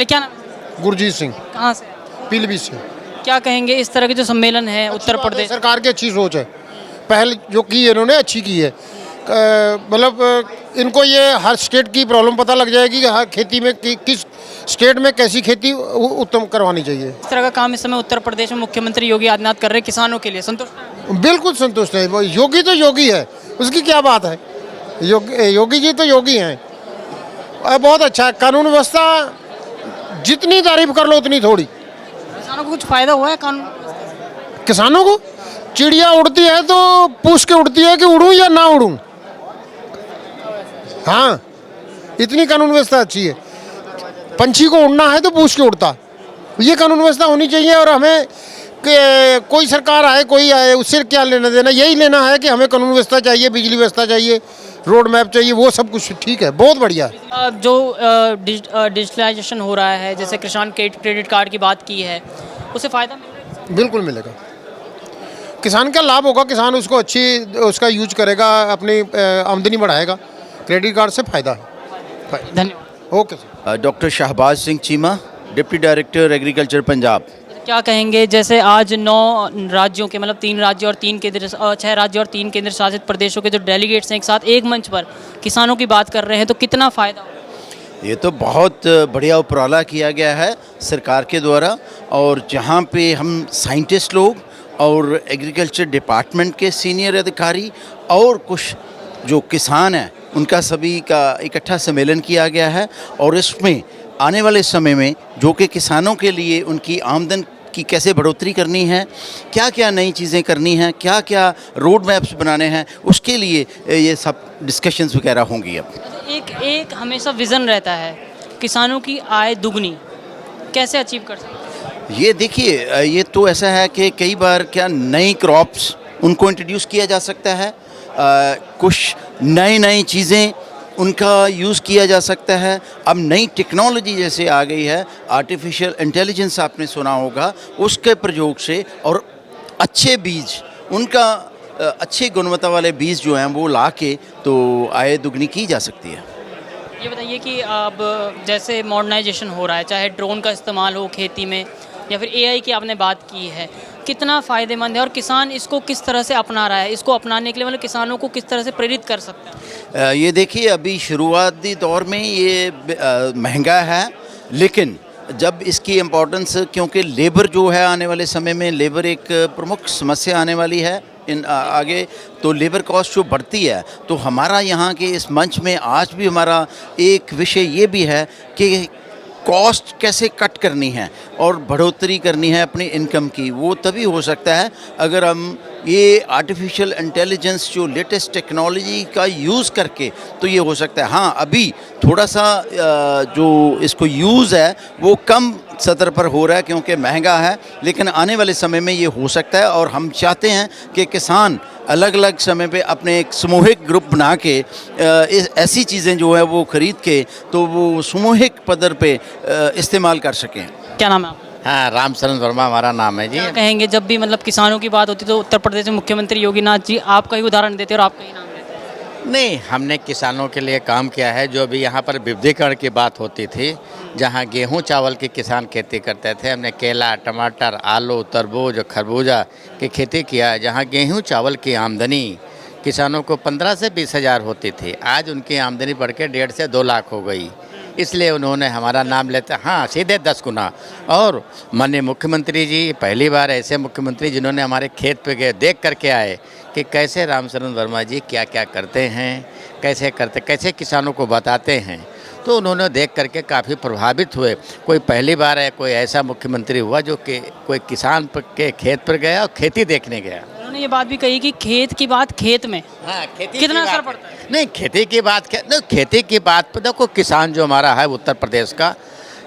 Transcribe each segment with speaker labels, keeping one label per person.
Speaker 1: क्या नाम है?
Speaker 2: गुरजीत सिंह,
Speaker 1: कहाँ से?
Speaker 2: पीलीभीत से।
Speaker 1: क्या कहेंगे इस तरह के जो सम्मेलन है उत्तर
Speaker 2: बात है,
Speaker 1: प्रदेश?
Speaker 2: सरकार की अच्छी सोच है। पहल जो की है इन्होंने अच्छी की है। मतलब इनको ये हर स्टेट की प्रॉब्लम पता लग जाएगी कि हर खेती में किस स्टेट में कैसी खेती उत्तम करवानी चाहिए।
Speaker 1: इस तरह का काम इस समय उत्तर प्रदेश में मुख्यमंत्री योगी आदित्यनाथ कर रहे हैं किसानों के लिए, संतुष्ट हैं?
Speaker 2: बिल्कुल संतुष्ट है। वो योगी तो योगी है, उसकी क्या बात है। योगी जी तो योगी हैं। बहुत अच्छा है। कानून व्यवस्था जितनी तारीफ कर लो उतनी थोड़ी।
Speaker 1: किसानों को कुछ फायदा हुआ है कानून?
Speaker 2: किसानों को चिड़िया उड़ती है तो पूछ के उड़ती है कि उड़ूं या ना उड़ूं। हाँ, इतनी कानून व्यवस्था अच्छी है। पंछी को उड़ना है तो पूछ के उड़ता। ये कानून व्यवस्था होनी चाहिए। और हमें कोई सरकार आए कोई आए उससे क्या लेना देना, यही लेना है कि हमें कानून व्यवस्था चाहिए, बिजली व्यवस्था चाहिए, रोड मैप चाहिए, वो सब कुछ ठीक है, बहुत बढ़िया है।
Speaker 1: जो डिजिटलाइजेशन हो रहा है, जैसे किसान क्रेडिट कार्ड की बात की है, उससे फायदा मिल रहा है?
Speaker 2: बिल्कुल मिलेगा। किसान का लाभ होगा, किसान उसको अच्छी उसका यूज करेगा, अपनी आमदनी बढ़ाएगा। क्रेडिट कार्ड से फायदा है।
Speaker 1: धन्यवाद।
Speaker 2: Okay sir.
Speaker 3: Doctor Shahbaz Singh Cheema, deputy director agriculture Punjab.
Speaker 1: क्या कहेंगे जैसे आज 9 राज्यों के, मतलब 3 राज्य और 6 राज्य और 3 केंद्र शासित प्रदेशों के जो डेलीगेट्स हैं एक साथ एक मंच पर किसानों की बात कर रहे हैं, तो कितना फ़ायदा होगा?
Speaker 3: ये तो बहुत बढ़िया उपराला किया गया है सरकार के द्वारा। और जहाँ पे हम साइंटिस्ट लोग और एग्रीकल्चर डिपार्टमेंट के सीनियर अधिकारी और कुछ जो किसान हैं उनका सभी का इकट्ठा सम्मेलन किया गया है। और इसमें आने वाले समय में जो कि किसानों के लिए उनकी आमदन की कैसे बढ़ोतरी करनी है, क्या क्या नई चीज़ें करनी हैं, क्या क्या रोड मैप्स बनाने हैं, उसके लिए ये सब डिस्कशंस वगैरह होंगी। अब
Speaker 1: एक हमेशा विज़न रहता है किसानों की आय दुगनी, कैसे अचीव कर सकते हैं?
Speaker 3: ये देखिए, ये तो ऐसा है कि कई बार क्या नई क्रॉप्स उनको इंट्रोड्यूस किया जा सकता है, कुछ नई चीज़ें उनका यूज़ किया जा सकता है। अब नई टेक्नोलॉजी जैसे आ गई है, आर्टिफिशियल इंटेलिजेंस आपने सुना होगा, उसके प्रयोग से और अच्छे बीज उनका अच्छे गुणवत्ता वाले बीज जो हैं वो ला के तो आय दुगनी की जा सकती है।
Speaker 1: ये बताइए कि अब जैसे मॉडर्नाइजेशन हो रहा है, चाहे ड्रोन का इस्तेमाल हो खेती में या फिर एआई की आपने बात की है, कितना फ़ायदेमंद है और किसान इसको किस तरह से अपना रहा है? इसको अपनाने के लिए मतलब किसानों को किस तरह से प्रेरित कर सकते हैं?
Speaker 3: ये देखिए, अभी शुरुआती दौर में ये महंगा है, लेकिन जब इसकी इम्पोर्टेंस, क्योंकि लेबर जो है आने वाले समय में लेबर एक प्रमुख समस्या आने वाली है इन आगे, तो लेबर कॉस्ट जो बढ़ती है, तो हमारा यहाँ के इस मंच में आज भी हमारा एक विषय ये भी है कि कॉस्ट कैसे कट करनी है और बढ़ोतरी करनी है अपनी इनकम की। वो तभी हो सकता है अगर हम ये आर्टिफिशियल इंटेलिजेंस जो लेटेस्ट टेक्नोलॉजी का यूज़ करके, तो ये हो सकता है। हाँ, अभी थोड़ा सा जो इसको यूज़ है वो कम सतर पर हो रहा है क्योंकि महंगा है, लेकिन आने वाले समय में ये हो सकता है। और हम चाहते हैं कि किसान अलग अलग समय पे अपने एक सामूहिक ग्रुप बना के ऐसी चीज़ें जो है वो ख़रीद के तो वो सामूहिक पद्धर पे इस्तेमाल कर सकें।
Speaker 1: क्या नाम है आपका?
Speaker 4: हाँ, रामचरण वर्मा हमारा नाम है जी।
Speaker 1: क्या कहेंगे जब भी मतलब किसानों की बात होती है तो उत्तर प्रदेश में मुख्यमंत्री योगीनाथ जी आपका ही उदाहरण देते हैं और आपका ही नाम लेते हैं?
Speaker 4: नहीं, हमने किसानों के लिए काम किया है। जो भी यहाँ पर विविधीकरण की बात होती थी, जहाँ गेहूं चावल की किसान खेती करते थे, हमने केला, टमाटर, आलू, तरबूज, खरबूजा की खेती किया। जहाँ गेहूं चावल की आमदनी किसानों को 15 से 20 हज़ार होती थी, आज उनकी आमदनी बढ़ के 1.5 से 2 लाख हो गई। इसलिए उन्होंने हमारा नाम लेते, हाँ, सीधे 10 गुना। और माननीय मुख्यमंत्री जी पहली बार ऐसे मुख्यमंत्री जिन्होंने हमारे खेत पे गए, देख करके आए कि कैसे रामचरण वर्मा जी क्या क्या करते हैं, कैसे किसानों को बताते हैं। तो उन्होंने देख करके काफ़ी प्रभावित हुए। कोई पहली बार है कोई ऐसा मुख्यमंत्री हुआ जो कि कोई किसान के खेत पर गया और खेती देखने गया।
Speaker 1: उन्होंने ये बात भी कही कि खेत की बात खेत में,
Speaker 4: हाँ, खेती
Speaker 1: कितना
Speaker 4: की
Speaker 1: असर
Speaker 4: बात
Speaker 1: पड़ता है?
Speaker 4: नहीं, खेती की बात खेती की बात पर देखो, किसान जो हमारा है उत्तर प्रदेश का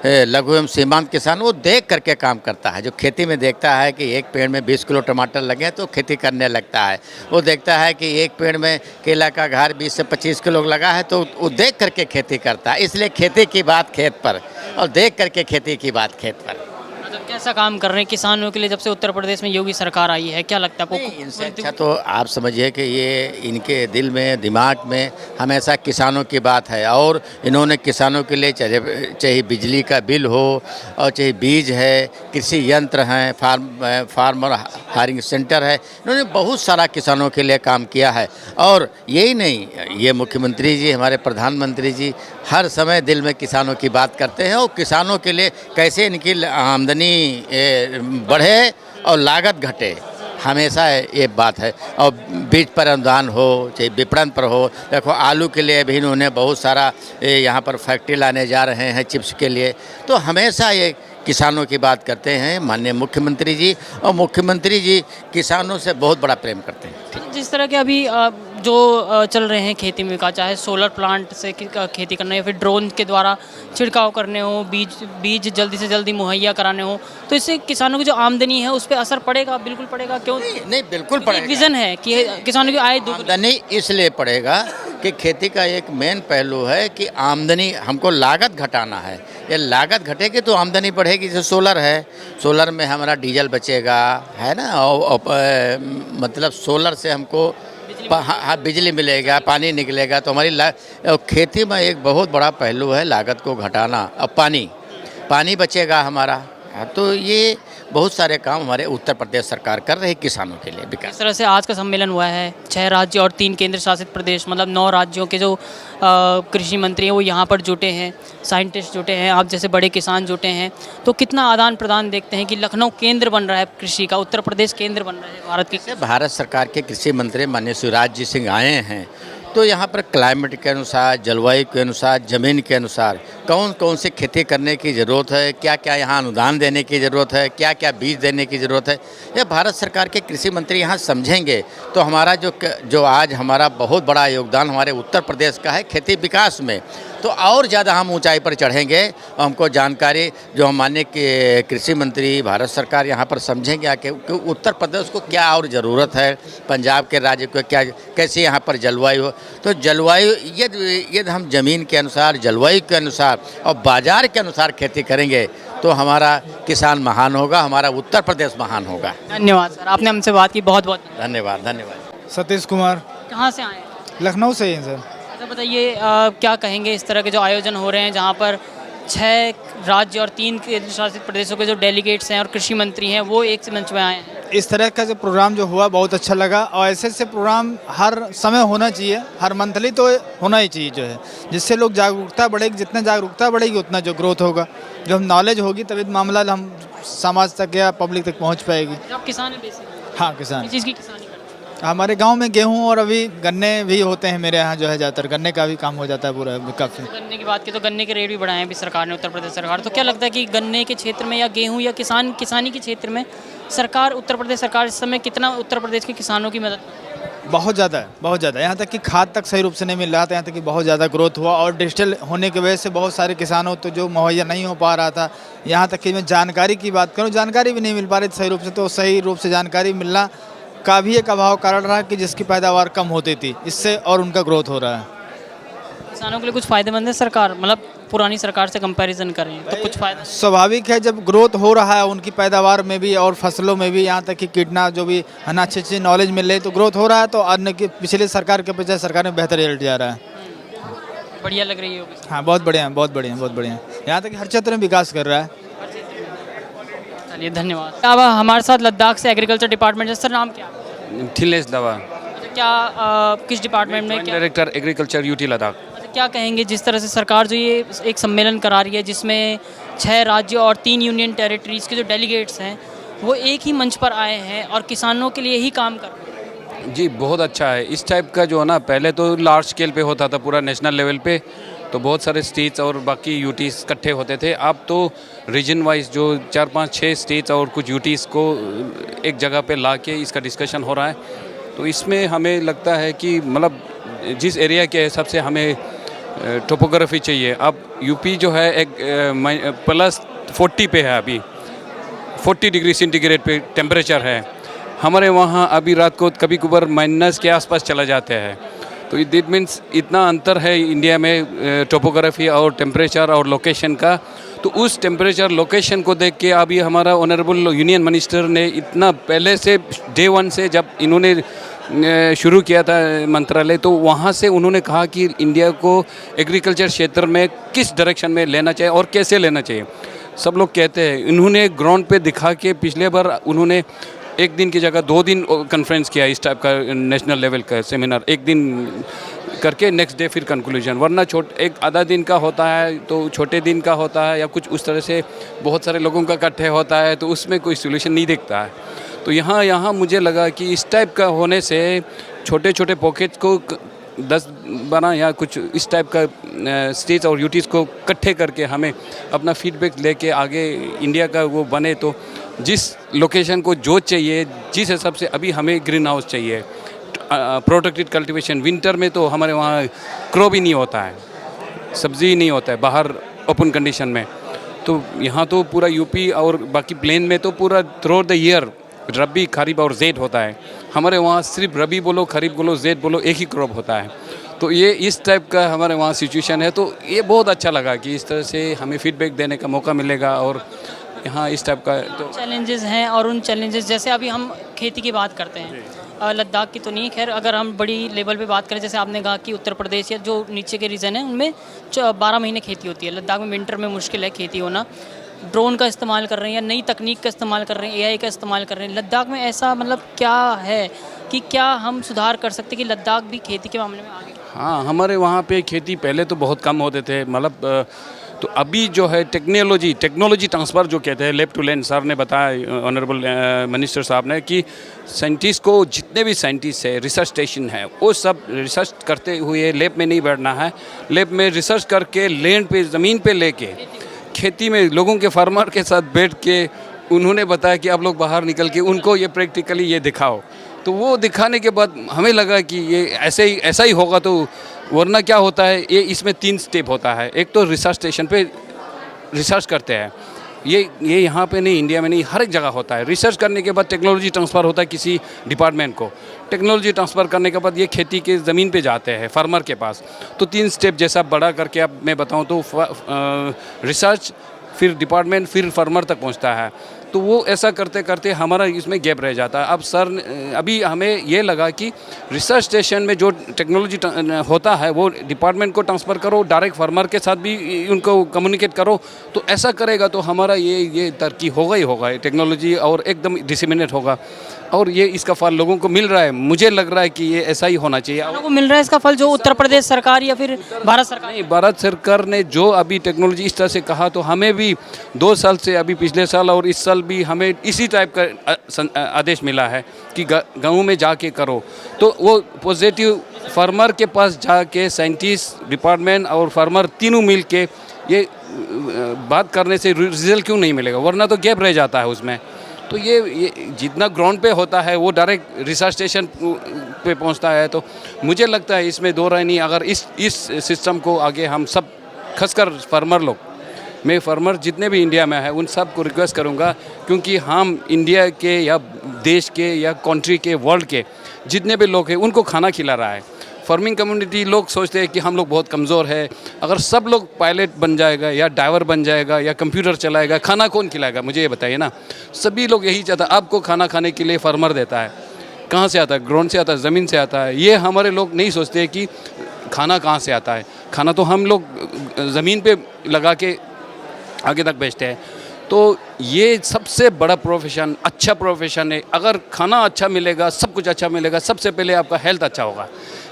Speaker 4: लघु एवं सीमांत किसान, वो देख करके काम करता है। जो खेती में देखता है कि एक पेड़ में 20 किलो टमाटर लगे तो खेती करने लगता है। वो देखता है कि एक पेड़ में केला का घार 20 से 25 किलो लगा है तो वो देख करके खेती करता है। इसलिए खेती की बात खेत पर और देख करके खेती की बात खेत पर।
Speaker 1: मतलब कैसा काम कर रहे हैं किसानों के लिए जब से उत्तर प्रदेश में योगी सरकार आई है, क्या लगता है
Speaker 4: नहीं,
Speaker 1: आपको?
Speaker 4: इनसे अच्छा तो आप समझिए कि ये इनके दिल में दिमाग में हमेशा किसानों की बात है, और इन्होंने किसानों के लिए चाहे बिजली का बिल हो और चाहे बीज है, कृषि यंत्र हैं, फार्मर हायरिंग सेंटर है, इन्होंने बहुत सारा किसानों के लिए काम किया है। और यही नहीं, ये मुख्यमंत्री जी, हमारे प्रधानमंत्री जी हर समय दिल में किसानों की बात करते हैं और किसानों के लिए कैसे इनकी आमदनी बढ़े और लागत घटे, हमेशा ये बात है। और बीज पर अनुदान हो चाहे विपणन पर हो, देखो आलू के लिए भी इन्होंने बहुत सारा यहाँ पर फैक्ट्री लाने जा रहे हैं चिप्स के लिए, तो हमेशा ये किसानों की बात करते हैं माननीय मुख्यमंत्री जी, और मुख्यमंत्री जी किसानों से बहुत बड़ा प्रेम करते हैं।
Speaker 1: जिस तरह के अभी जो चल रहे हैं खेती में का, चाहे सोलर प्लांट से खेती करना या फिर ड्रोन के द्वारा छिड़काव करने हो, बीज जल्दी से जल्दी मुहैया कराने हो, तो इससे किसानों की जो आमदनी है उस पर असर पड़ेगा? बिल्कुल पड़ेगा। क्यों
Speaker 4: नहीं, बिल्कुल पड़ेगा।
Speaker 1: एक विज़न है कि किसानों की आय
Speaker 4: आमदनी इसलिए पड़ेगा कि खेती का एक मेन पहलू है कि आमदनी, हमको लागत घटाना है। ये लागत घटेगी तो आमदनी बढ़ेगी। जैसे सोलर है, सोलर में हमारा डीजल बचेगा, है ना, और मतलब सोलर से हमको हाँ बिजली मिलेगा, पानी निकलेगा, तो हमारी खेती में एक बहुत बड़ा पहलू है लागत को घटाना। अब पानी बचेगा हमारा, तो ये बहुत सारे काम हमारे उत्तर प्रदेश सरकार कर रही है किसानों के लिए विकास।
Speaker 1: इस तरह से आज का सम्मेलन हुआ है, 6 राज्य और 3 केंद्र शासित प्रदेश, मतलब 9 राज्यों के जो कृषि मंत्री हैं वो यहाँ पर जुटे हैं, साइंटिस्ट जुटे हैं, आप जैसे बड़े किसान जुटे हैं। तो कितना आदान प्रदान देखते हैं कि लखनऊ केंद्र बन रहा है कृषि का, उत्तर प्रदेश केंद्र बन रहा है भारत के।
Speaker 4: भारत सरकार के कृषि मंत्री माननीय शिवराज जी सिंह आए हैं, तो यहाँ पर क्लाइमेट के अनुसार, जलवायु के अनुसार, ज़मीन के अनुसार कौन कौन सी खेती करने की ज़रूरत है, क्या क्या यहाँ अनुदान देने की ज़रूरत है, क्या क्या बीज देने की ज़रूरत है, ये भारत सरकार के कृषि मंत्री यहाँ समझेंगे। तो हमारा जो आज हमारा बहुत बड़ा योगदान हमारे उत्तर प्रदेश का है खेती विकास में, तो और ज़्यादा हम ऊंचाई पर चढ़ेंगे और हमको जानकारी जो हम माननीय कृषि मंत्री भारत सरकार यहाँ पर समझेंगे आके कि उत्तर प्रदेश को क्या और ज़रूरत है, पंजाब के राज्य को क्या, कैसे यहाँ पर जलवायु हो। तो जलवायु यदि हम ज़मीन के अनुसार, जलवायु के अनुसार और बाज़ार के अनुसार खेती करेंगे तो हमारा किसान महान होगा, हमारा उत्तर प्रदेश महान होगा।
Speaker 1: धन्यवाद सर, आपने हमसे बात की, बहुत बहुत
Speaker 4: धन्यवाद।
Speaker 5: सतीश कुमार,
Speaker 1: कहाँ से आए हैं?
Speaker 5: लखनऊ से ही हैं सर।
Speaker 1: अच्छा बताइए, क्या कहेंगे इस तरह के जो आयोजन हो रहे हैं जहाँ पर 6 राज्य और 3 केंद्र शासित प्रदेशों के जो डेलीगेट्स हैं और कृषि मंत्री हैं वो एक मंच में आए हैं?
Speaker 5: इस तरह का जो प्रोग्राम जो हुआ बहुत अच्छा लगा, और ऐसे प्रोग्राम हर समय होना चाहिए, हर मंथली तो होना ही चाहिए जो है, जिससे लोग जागरूकता बढ़ेगी। जितना जागरूकता बढ़ेगी उतना जो ग्रोथ होगा, जो हम नॉलेज होगी तभी मामला हम समाज तक या पब्लिक तक पहुँच पाएगी।
Speaker 1: आप किसान हैं बेसिकली?
Speaker 5: हाँ, किसान।
Speaker 1: किस चीज़ की किसानी करते हैं?
Speaker 5: हमारे गांव में गेहूं और अभी गन्ने भी होते हैं। मेरे यहाँ जो है ज़्यादातर गन्ने का भी काम हो जाता है पूरा काफ़ी।
Speaker 1: गन्ने की बात की तो गन्ने के रेट भी बढ़ाए हैं अभी सरकार ने, उत्तर प्रदेश सरकार। तो क्या लगता है कि गन्ने के क्षेत्र में या गेहूं या किसानी के क्षेत्र में सरकार, उत्तर प्रदेश सरकार इस समय कितना उत्तर प्रदेश के किसानों की मदद?
Speaker 5: बहुत ज़्यादा है, बहुत ज़्यादा। यहाँ तक कि खाद तक सही रूप से नहीं मिल रहा था, यहाँ तक कि बहुत ज़्यादा ग्रोथ हुआ, और डिजिटल होने की वजह से बहुत सारे किसानों तो जो मुहैया नहीं हो पा रहा था। यहाँ तक कि मैं जानकारी की बात करूँ, जानकारी भी नहीं मिल पा रही सही रूप से, तो सही रूप से जानकारी मिलना का भी एक अभाव कारण रहा कि जिसकी पैदावार कम होती थी, इससे और उनका ग्रोथ हो रहा है।
Speaker 1: किसानों के लिए कुछ फ़ायदेमंद है सरकार, मतलब पुरानी सरकार से कंपैरिजन करें तो कुछ फ़ायदा?
Speaker 5: स्वाभाविक है, जब ग्रोथ हो रहा है उनकी पैदावार में भी और फसलों में भी, यहाँ तक कि कीटनाशक जो भी है ना, अच्छी नॉलेज मिल रही, तो ग्रोथ हो रहा है। तो अन्य की पिछले सरकार के बजाय सरकार में बेहतर रिजल्ट जा रहा है।
Speaker 1: बढ़िया लग रही होगी।
Speaker 5: हाँ, बहुत बढ़िया है, बहुत बढ़िया, बहुत बढ़िया। यहाँ तक कि हर क्षेत्र में विकास कर रहा है।
Speaker 1: चलिए धन्यवाद। अब हमारे साथ लद्दाख से एग्रीकल्चर डिपार्टमेंट है, सर नाम क्या?
Speaker 6: थिलेश दवा,
Speaker 1: क्या किस डिपार्टमेंट में क्या?
Speaker 6: Director agriculture UT Ladakh.
Speaker 1: क्या कहेंगे जिस तरह से सरकार जो ये एक सम्मेलन करा रही है जिसमें 6 राज्य और 3 यूनियन टेरिटरीज़ के जो डेलीगेट्स हैं वो एक ही मंच पर आए हैं और किसानों के लिए ही काम कर रहे हैं?
Speaker 6: जी बहुत अच्छा है। इस टाइप का जो है ना, पहले तो लार्ज स्केल पे होता था पूरा नेशनल लेवल पे, तो बहुत सारे स्टेट्स और बाकी यूटीज़ इकट्ठे होते थे। अब तो रीजन वाइज जो 4, 5, 6 स्टेट्स और कुछ यूटीज़ को एक जगह पे ला के इसका डिस्कशन हो रहा है। तो इसमें हमें लगता है कि मतलब जिस एरिया के हिसाब से हमें टोपोग्राफी चाहिए। अब यूपी जो है एक +40 पे है, अभी 40 डिग्री सेंटीग्रेड पे टेम्परेचर है। हमारे वहाँ अभी रात को कभी कभार माइनस के आसपास चला जाते हैं। तो इट मीन्स इतना अंतर है इंडिया में टोपोग्राफी और टेम्परेचर और लोकेशन का। तो उस टेम्परेचर लोकेशन को देख के अभी हमारा ऑनरेबल यूनियन मिनिस्टर ने इतना पहले से डे 1 से जब इन्होंने शुरू किया था मंत्रालय, तो वहाँ से उन्होंने कहा कि इंडिया को एग्रीकल्चर क्षेत्र में किस डायरेक्शन में लेना चाहिए और कैसे लेना चाहिए। सब लोग कहते हैं, इन्होंने ग्राउंड पे दिखा के पिछले बार उन्होंने 1 दिन की जगह 2 दिन कॉन्फ्रेंस किया, इस टाइप का नेशनल लेवल का सेमिनार 1 दिन करके नेक्स्ट डे फिर कंक्लूजन, वरना एक आधा दिन का होता है तो छोटे दिन का होता है या कुछ उस तरह से बहुत सारे लोगों का इकट्ठे होता है, तो उसमें कोई सोल्यूशन नहीं दिखता है। तो यहाँ मुझे लगा कि इस टाइप का होने से छोटे छोटे पॉकेट्स को 10-12 या कुछ इस टाइप का स्टेट्स और यूटीज़ को इकट्ठे करके हमें अपना फीडबैक लेके आगे इंडिया का वो बने, तो जिस लोकेशन को जो चाहिए, जिस हिसाब से अभी हमें ग्रीन हाउस चाहिए, प्रोटेक्टेड कल्टीवेशन, विंटर में तो हमारे वहाँ क्रॉप ही नहीं होता है, सब्जी ही नहीं होता है बाहर ओपन कंडीशन में। तो यहाँ तो पूरा यूपी और बाकी प्लेन में तो पूरा थ्रू द ईयर रबी, खरीफ और ज़ैद होता है। हमारे वहाँ सिर्फ रबी बोलो, खरीफ बोलो, ज़ैद बोलो, एक ही क्रॉप होता है। तो ये इस टाइप का हमारे वहाँ सिचुएशन है। तो ये बहुत अच्छा लगा कि इस तरह से हमें फीडबैक देने का मौका मिलेगा और यहाँ इस टाइप का तो
Speaker 1: चैलेंजेस हैं। और उन चैलेंजेस जैसे अभी हम खेती की बात करते हैं, लद्दाख की तो नहीं, खैर अगर हम बड़ी लेवल पे बात करें, जैसे आपने कहा कि उत्तर प्रदेश या जो नीचे के रीजन है उनमें 12 महीने खेती होती है। लद्दाख में विंटर में मुश्किल है खेती होना। ड्रोन का इस्तेमाल कर रहे हैं या नई तकनीक का इस्तेमाल कर रहे हैं, एआई का इस्तेमाल कर रहे हैं। लद्दाख में ऐसा मतलब क्या है कि क्या हम सुधार कर सकते हैं कि लद्दाख भी खेती के मामले में आगे?
Speaker 6: हाँ, हमारे वहाँ पे खेती पहले तो बहुत कम होते थे, मतलब तो अभी जो है टेक्नोलॉजी ट्रांसफ़र जो कहते हैं, लैब टू लैंड, सर ने बताया ऑनरेबल मिनिस्टर साहब ने कि साइंटिस्ट को, जितने भी साइंटिस्ट है, रिसर्च स्टेशन है, वो सब रिसर्च करते हुए लैब में नहीं बैठना है, लैब में रिसर्च करके लैंड पे, ज़मीन पे लेके खेती में लोगों के फार्मर के साथ बैठ के उन्होंने बताया कि आप लोग बाहर निकल के उनको ये प्रैक्टिकली ये दिखाओ। तो वो दिखाने के बाद हमें लगा कि ये ऐसा ही होगा। तो वरना क्या होता है, ये इसमें 3 स्टेप होता है। एक तो रिसर्च स्टेशन पे रिसर्च करते हैं, ये यहाँ पे नहीं, इंडिया में नहीं, हर एक जगह होता है। रिसर्च करने के बाद टेक्नोलॉजी ट्रांसफ़र होता है किसी डिपार्टमेंट को, टेक्नोलॉजी ट्रांसफ़र करने के बाद ये खेती के ज़मीन पे जाते हैं फार्मर के पास। तो 3 स्टेप जैसा बड़ा करके अब मैं बताऊँ तो रिसर्च, फिर डिपार्टमेंट, फिर फार्मर तक पहुँचता है। तो वो ऐसा करते करते हमारा इसमें गैप रह जाता है। अब सर अभी हमें ये लगा कि रिसर्च स्टेशन में जो टेक्नोलॉजी होता है वो डिपार्टमेंट को ट्रांसफ़र करो, डायरेक्ट फार्मर के साथ भी उनको कम्युनिकेट करो। तो ऐसा करेगा तो हमारा ये तरक्की होगा ही होगा, टेक्नोलॉजी और एकदम डिसेमिनेट होगा और ये इसका फल लोगों को मिल रहा है। मुझे लग रहा है कि ये ऐसा ही होना चाहिए।
Speaker 1: लोगों को मिल रहा है इसका फल, जो उत्तर प्रदेश सरकार या फिर भारत सरकार?
Speaker 6: नहीं, भारत सरकार ने जो अभी टेक्नोलॉजी इस तरह से कहा, तो हमें भी 2 साल से, अभी पिछले साल और इस साल भी हमें इसी टाइप का आदेश मिला है कि गाँव में जाके करो। तो वो पॉजिटिव फार्मर के पास जाके साइंटिस्ट, डिपार्टमेंट और फार्मर तीनों मिल के ये बात करने से रिजल्ट क्यों नहीं मिलेगा, वरना तो गैप रह जाता है उसमें। तो ये जितना ग्राउंड पे होता है वो डायरेक्ट रिसर्च स्टेशन पे पहुंचता है। तो मुझे लगता है इसमें 2 राय नहीं, अगर इस सिस्टम को आगे हम सब, खासकर फार्मर लोग, मैं फार्मर जितने भी इंडिया में है उन सब को रिक्वेस्ट करूंगा, क्योंकि हम इंडिया के या देश के या कंट्री के, वर्ल्ड के जितने भी लोग हैं उनको खाना खिला रहा है। फार्मिंग कम्युनिटी लोग सोचते हैं कि हम लोग बहुत कमज़ोर है, अगर सब लोग पायलट बन जाएगा या ड्राइवर बन जाएगा या कंप्यूटर चलाएगा, खाना कौन खिलाएगा, मुझे ये बताइए ना। सभी लोग यही चाहता है, आपको खाना खाने के लिए फार्मर देता है। कहाँ से आता है? ग्राउंड से आता है, ज़मीन से आता है। ये हमारे लोग नहीं सोचते कि खाना कहाँ से आता है। खाना तो हम लोग ज़मीन पे लगा के आगे तक बेचते हैं। तो ये सबसे बड़ा प्रोफेशन, अच्छा प्रोफेशन है। अगर खाना अच्छा मिलेगा, सब कुछ अच्छा मिलेगा, सबसे पहले आपका हेल्थ अच्छा होगा।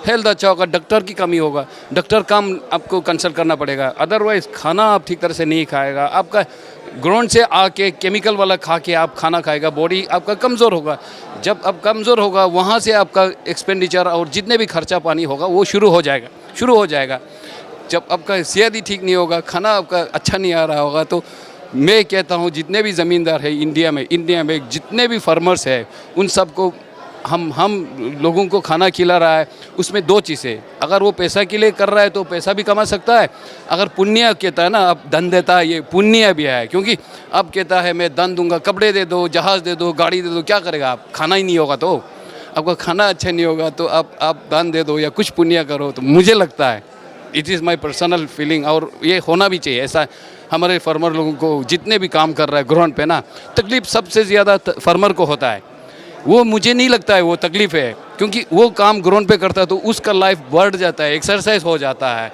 Speaker 6: हेल्थ अच्छा होगा, डॉक्टर की कमी होगा, डॉक्टर कम आपको कंसल्ट करना पड़ेगा। अदरवाइज़ खाना आप ठीक तरह से नहीं खाएगा, आपका ग्राउंड से आके केमिकल वाला खा के आप खाना खाएगा, बॉडी आपका कमज़ोर होगा। जब आप कमज़ोर होगा, वहाँ से आपका एक्सपेंडिचर और जितने भी खर्चा पानी होगा वो शुरू हो जाएगा। जब आपका सेहत ही ठीक नहीं होगा, खाना आपका अच्छा नहीं आ रहा होगा, तो मैं कहता हूँ जितने भी ज़मींदार है इंडिया में जितने भी फार्मर्स है, उन सबको हम लोगों को खाना खिला रहा है। उसमें 2 चीज़ें, अगर वो पैसा के लिए कर रहा है तो पैसा भी कमा सकता है। अगर पुण्य कहता है ना, अब धन देता है, ये पुण्य भी है। क्योंकि अब कहता है मैं धन दूंगा, कपड़े दे दो, जहाज़ दे दो, गाड़ी दे दो, क्या करेगा आप? खाना ही नहीं होगा तो आपका खाना अच्छा नहीं होगा, तो आप दान दे दो या कुछ पुण्य करो। तो मुझे लगता है, it is my personal feeling, और ये होना भी चाहिए। ऐसा हमारे फार्मर लोगों को जितने भी काम कर रहा है ग्राउंड पे ना, तकलीफ सबसे ज़्यादा फार्मर को होता है। वो मुझे नहीं लगता है वो तकलीफ है, क्योंकि वो काम ग्राउंड पे करता है तो उसका लाइफ बढ़ जाता है, एक्सरसाइज हो जाता है,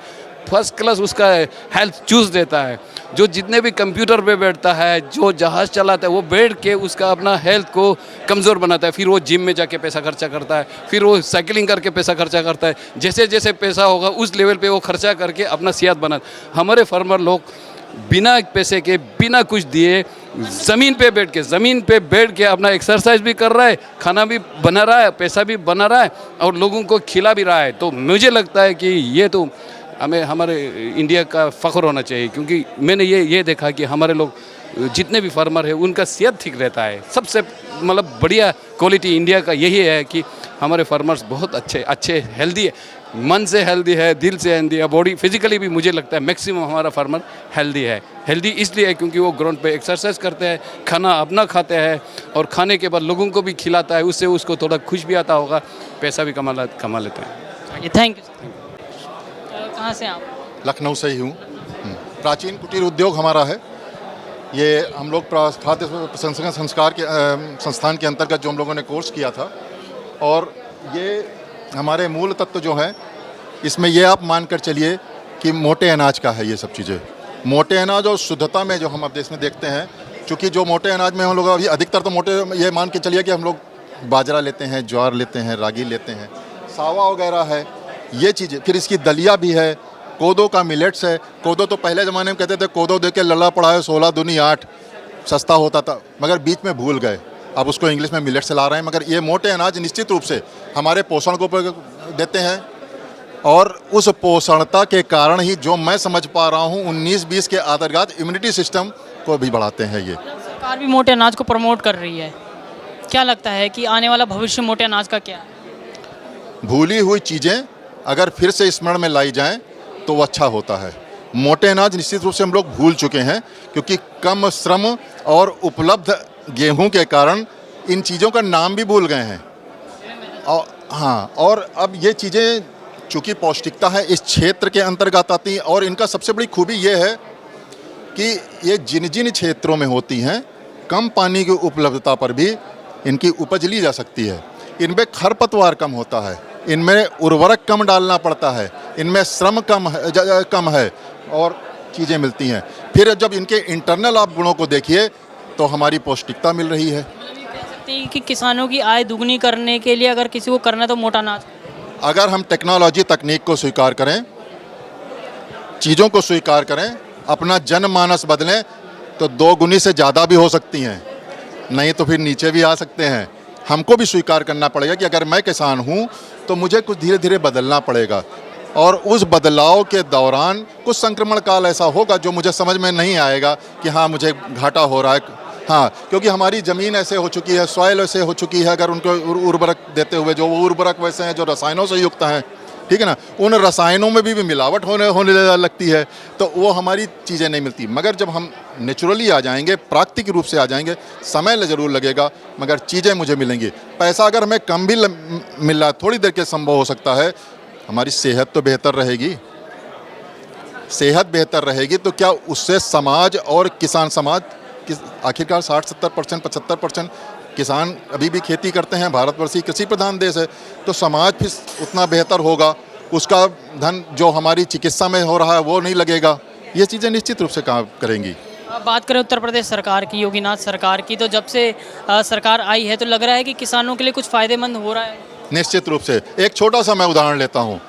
Speaker 6: फर्स्ट क्लास उसका हेल्थ चूज देता है। जो जितने भी कंप्यूटर पे बैठता है, जो जहाज़ चलाता है, वो बैठ के उसका अपना हेल्थ को कमज़ोर बनाता है, फिर वो जिम में जाके पैसा खर्चा करता है, फिर वो साइकिलिंग करके पैसा खर्चा करता है। जैसे जैसे पैसा होगा उस लेवल पे वो खर्चा करके अपना सेहत बना। हमारे फार्मर लोग बिना पैसे के, बिना कुछ दिए, ज़मीन पे बैठ के अपना एक्सरसाइज भी कर रहा है, खाना भी बना रहा है, पैसा भी बना रहा है और लोगों को खिला भी रहा है। तो मुझे लगता है कि ये तो हमें हमारे इंडिया का फ़ख्र होना चाहिए, क्योंकि मैंने ये देखा कि हमारे लोग जितने भी फार्मर है उनका सेहत ठीक रहता है। सबसे मतलब बढ़िया क्वालिटी इंडिया का यही है कि हमारे फार्मर्स बहुत अच्छे हेल्दी है, मन से हेल्दी है, दिल से हेल्दी है, बॉडी फिजिकली भी मुझे लगता है मैक्सिमम हमारा फार्मर हेल्दी है। हेल्दी इसलिए है क्योंकि वो ग्राउंड पे एक्सरसाइज करते हैं, खाना अपना खाते हैं और खाने के बाद लोगों को भी खिलाता है, उससे उसको थोड़ा खुश भी आता होगा, पैसा भी कमा लेते हैं।
Speaker 1: Thank you. कहाँ से आप?
Speaker 7: लखनऊ से ही हूँ। प्राचीन कुटीर उद्योग हमारा है। ये हम लोग खाद्य प्रसंस्करण संस्थान के अंतर्गत जो हम लोगों ने कोर्स किया था, और ये हमारे मूल तत्व जो हैं, इसमें ये आप मान कर चलिए कि मोटे अनाज का है ये सब चीज़ें। मोटे अनाज और शुद्धता में जो हम अब देश में देखते हैं, चूँकि जो मोटे अनाज में हम लोग अभी अधिकतर तो मोटे, ये मान के चलिए कि हम लोग बाजरा लेते हैं, ज्वार लेते हैं, रागी लेते हैं, सावा वगैरह है, ये चीज़ें। फिर इसकी दलिया भी है, कोदो का मिलेट्स है। कोदो तो पहले ज़माने में कहते थे कोदो दे के लल्ला पड़ा है 16 दूनी 8, सस्ता होता था, मगर बीच में भूल गए, अब उसको इंग्लिश में मिलेट्स ला रहे हैं। मगर ये मोटे अनाज निश्चित रूप से हमारे पोषण को देते हैं, और उस पोषणता के कारण ही जो मैं समझ पा रहा हूँ 19-20 के अंतर्गत इम्यूनिटी सिस्टम को भी बढ़ाते हैं। ये
Speaker 1: सरकार भी मोटे अनाज को प्रमोट कर रही है, क्या लगता है कि आने वाला भविष्य मोटे अनाज का क्या है?
Speaker 7: भूली हुई चीज़ें अगर फिर से स्मरण में लाई जाएं तो वो अच्छा होता है। मोटे अनाज निश्चित रूप से हम लोग भूल चुके हैं, क्योंकि कम श्रम और उपलब्ध गेहूं के कारण इन चीज़ों का नाम भी भूल गए हैं। और हाँ, और अब ये चीज़ें चूँकि पौष्टिकता है इस क्षेत्र के अंतर्गत आती हैं, और इनका सबसे बड़ी खूबी ये है कि ये जिन जिन क्षेत्रों में होती हैं, कम पानी की उपलब्धता पर भी इनकी उपज ली जा सकती है। इनमें खरपतवार कम होता है, इनमें उर्वरक कम डालना पड़ता है, इनमें श्रम कम है और चीज़ें मिलती हैं। फिर जब इनके इंटरनल आप गुणों को देखिए तो हमारी पौष्टिकता मिल रही है।
Speaker 1: कह सकते हैं कि किसानों की आय दुगनी करने के लिए अगर किसी को करना है तो मोटा अनाज,
Speaker 7: अगर हम टेक्नोलॉजी तकनीक को स्वीकार करें, चीज़ों को स्वीकार करें, अपना जनमानस बदलें, तो 2 गुनी से ज़्यादा भी हो सकती हैं, नहीं तो फिर नीचे भी आ सकते हैं। हमको भी स्वीकार करना पड़ेगा कि अगर मैं किसान हूँ तो मुझे कुछ धीरे धीरे बदलना पड़ेगा, और उस बदलाव के दौरान कुछ संक्रमण काल ऐसा होगा जो मुझे समझ में नहीं आएगा कि हाँ मुझे घाटा हो रहा है। हाँ, क्योंकि हमारी ज़मीन ऐसे हो चुकी है, सॉइल ऐसे हो चुकी है, अगर उनको उर्वरक देते हुए, जो वो उर्वरक वैसे हैं जो रसायनों से युक्त हैं, ठीक है ना, उन रसायनों में भी मिलावट होने लगती है, तो वो हमारी चीज़ें नहीं मिलती। मगर जब हम नेचुरली आ जाएंगे, प्राकृतिक रूप से आ जाएंगे, समय ज़रूर लगेगा मगर चीज़ें मुझे मिलेंगी। पैसा अगर हमें कम भी मिल रहा है, थोड़ी देर के संभव हो सकता है, हमारी सेहत तो बेहतर रहेगी। सेहत बेहतर रहेगी तो क्या उससे समाज और किसान समाज, आखिरकार 60-70%, 75% किसान अभी भी खेती करते हैं, भारतवर्षीय कृषि प्रधान देश है, तो समाज फिर उतना बेहतर होगा, उसका धन जो हमारी चिकित्सा में हो रहा है वो नहीं लगेगा। ये चीज़ें निश्चित रूप से काम करेंगी।
Speaker 1: अब बात करें उत्तर प्रदेश सरकार की, योगीनाथ सरकार की, तो जब से सरकार आई है तो लग रहा है कि किसानों के लिए कुछ फ़ायदेमंद हो रहा है।
Speaker 7: निश्चित रूप से एक छोटा सा मैं उदाहरण लेता हूँ।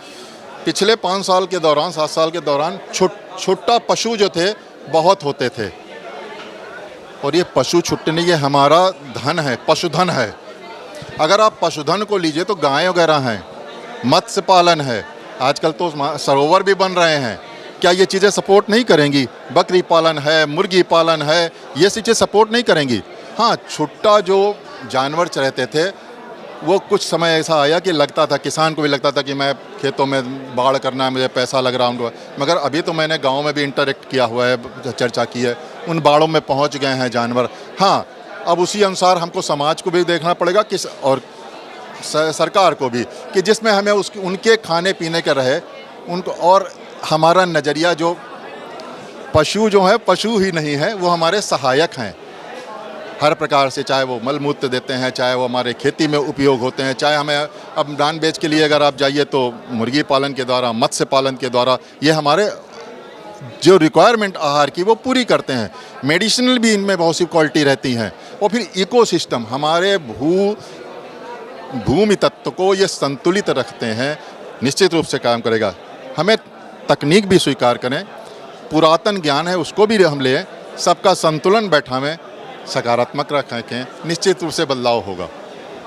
Speaker 7: पिछले 5 साल के दौरान, 7 साल के दौरान छोटा पशु जो थे बहुत होते थे, और ये पशु छुट्टने, ये हमारा धन है, पशुधन है। अगर आप पशुधन को लीजिए तो गाय वगैरह हैं, मत्स्य पालन है, आजकल तो सरोवर भी बन रहे हैं, क्या ये चीज़ें सपोर्ट नहीं करेंगी? बकरी पालन है, मुर्गी पालन है, ये चीज़ें सपोर्ट नहीं करेंगी। हाँ, छुट्टा जो जानवर रहते थे वो कुछ समय ऐसा आया कि लगता था, किसान को भी लगता था कि मैं खेतों में बाढ़ करना है, मुझे पैसा लग रहा हूँ, मगर अभी तो मैंने गांव में भी इंटरेक्ट किया हुआ है, चर्चा की है, उन बाढ़ों में पहुंच गए हैं जानवर। हाँ, अब उसी अनुसार हमको समाज को भी देखना पड़ेगा और सरकार को भी, कि जिसमें हमें उनके खाने पीने के रहे उनको, और हमारा नज़रिया जो पशु जो है पशु ही नहीं है, वो हमारे सहायक हैं हर प्रकार से, चाहे वो मल मूत्र देते हैं, चाहे वो हमारे खेती में उपयोग होते हैं, चाहे हमें अब नॉन वेज के लिए अगर आप जाइए तो मुर्गी पालन के द्वारा, मत्स्य पालन के द्वारा ये हमारे जो रिक्वायरमेंट आहार की वो पूरी करते हैं। मेडिसिनल भी इनमें बहुत सी क्वालिटी रहती हैं। और फिर इकोसिस्टम हमारे भूमि तत्व को ये संतुलित रखते हैं, निश्चित रूप से काम करेगा। हमें तकनीक भी स्वीकार करें, पुरातन ज्ञान है उसको भी हम लें, सबका संतुलन बैठावें, सकारात्मक रखें, निश्चित रूप से बदलाव होगा।